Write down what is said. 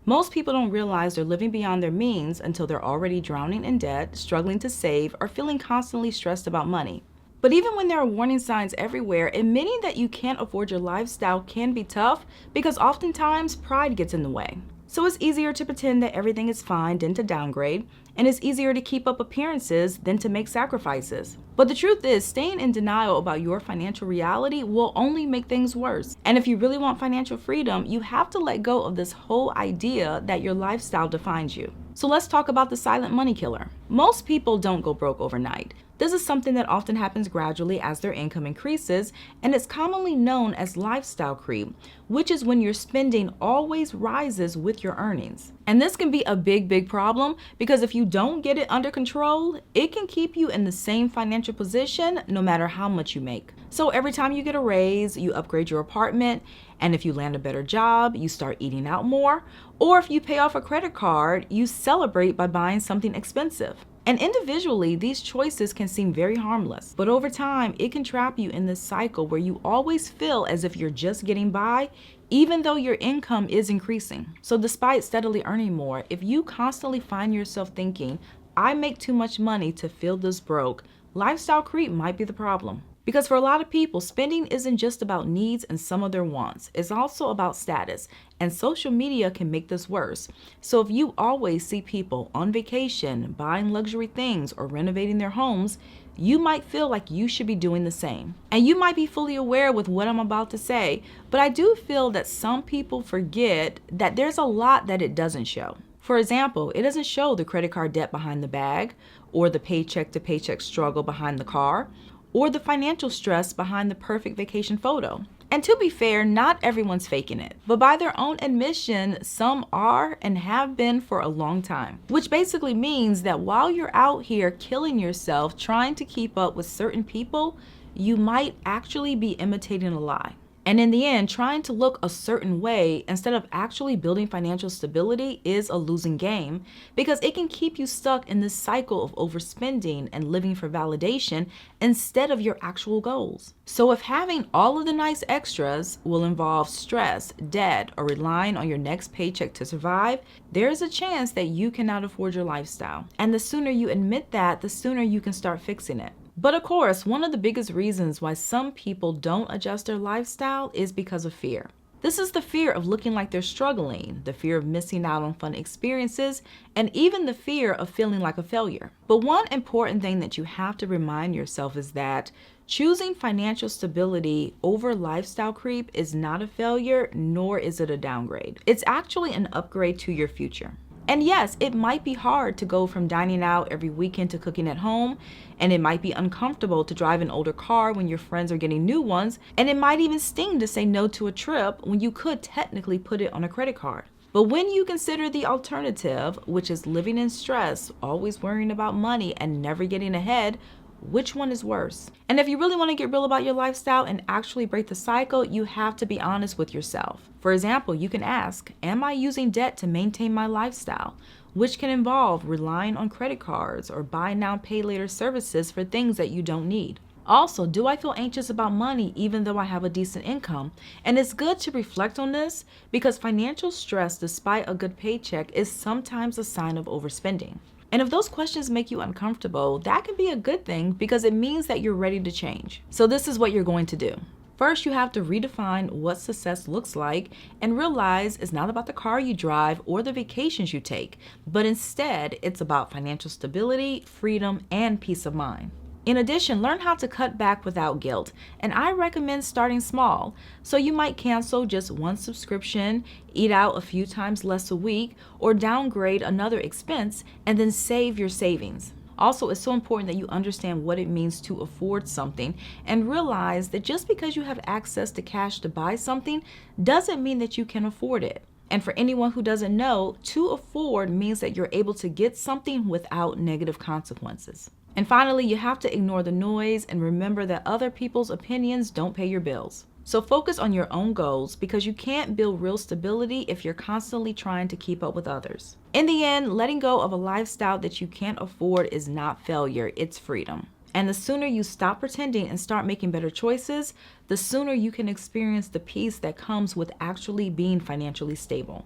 Most people don't realize they're living beyond their means until they're already drowning in debt, struggling to save, or feeling constantly stressed about money. But even when there are warning signs everywhere, admitting that you can't afford your lifestyle can be tough because oftentimes pride gets in the way. So it's easier to pretend that everything is fine than to downgrade, and it's easier to keep up appearances than to make sacrifices. But the truth is, staying in denial about your financial reality will only make things worse. And if you really want financial freedom, you have to let go of this whole idea that your lifestyle defines you. So let's talk about the silent money killer. Most people don't go broke overnight. This is something that often happens gradually as their income increases, and it's commonly known as lifestyle creep, which is when your spending always rises with your earnings. And this can be a big problem because if you don't get it under control, it can keep you in the same financial position no matter how much you make. So every time you get a raise, you upgrade your apartment, and if you land a better job, you start eating out more, or if you pay off a credit card, you celebrate by buying something expensive. And individually, these choices can seem very harmless, but over time, it can trap you in this cycle where you always feel as if you're just getting by, even though your income is increasing. So despite steadily earning more, if you constantly find yourself thinking, I make too much money to feel this broke, lifestyle creep might be the problem. Because for a lot of people, spending isn't just about needs and some of their wants. It's also about status, and social media can make this worse. So if you always see people on vacation, buying luxury things, or renovating their homes, you might feel like you should be doing the same. And you might be fully aware with what I'm about to say, but I do feel that some people forget that there's a lot that it doesn't show. For example, it doesn't show the credit card debt behind the bag, or the paycheck to paycheck struggle behind the car, or the financial stress behind the perfect vacation photo. And to be fair, not everyone's faking it, but by their own admission, some are and have been for a long time. Which basically means that while you're out here killing yourself trying to keep up with certain people, you might actually be imitating a lie. And in the end, trying to look a certain way instead of actually building financial stability is a losing game because it can keep you stuck in this cycle of overspending and living for validation instead of your actual goals. So if having all of the nice extras will involve stress, debt, or relying on your next paycheck to survive, there's a chance that you cannot afford your lifestyle. And the sooner you admit that, the sooner you can start fixing it. But of course, one of the biggest reasons why some people don't adjust their lifestyle is because of fear. This is the fear of looking like they're struggling, the fear of missing out on fun experiences, and even the fear of feeling like a failure. But one important thing that you have to remind yourself is that choosing financial stability over lifestyle creep is not a failure, nor is it a downgrade. It's actually an upgrade to your future. And yes, it might be hard to go from dining out every weekend to cooking at home, and it might be uncomfortable to drive an older car when your friends are getting new ones, and it might even sting to say no to a trip when you could technically put it on a credit card. But when you consider the alternative, which is living in stress, always worrying about money and never getting ahead, which one is worse? And if you really want to get real about your lifestyle and actually break the cycle, you have to be honest with yourself. For example, you can ask, am I using debt to maintain my lifestyle? Which can involve relying on credit cards or buy now, pay later services for things that you don't need. Also, do I feel anxious about money even though I have a decent income? And it's good to reflect on this because financial stress despite a good paycheck is sometimes a sign of overspending. And if those questions make you uncomfortable, that can be a good thing because it means that you're ready to change. So this is what you're going to do. First, you have to redefine what success looks like and realize it's not about the car you drive or the vacations you take, but instead it's about financial stability, freedom, and peace of mind. In addition, learn how to cut back without guilt, and I recommend starting small. So you might cancel just one subscription, eat out a few times less a week, or downgrade another expense, and then save your savings. Also, it's so important that you understand what it means to afford something and realize that just because you have access to cash to buy something doesn't mean that you can afford it. And for anyone who doesn't know, to afford means that you're able to get something without negative consequences. And finally, you have to ignore the noise and remember that other people's opinions don't pay your bills. So focus on your own goals because you can't build real stability if you're constantly trying to keep up with others. In the end, letting go of a lifestyle that you can't afford is not failure, it's freedom. And the sooner you stop pretending and start making better choices, the sooner you can experience the peace that comes with actually being financially stable.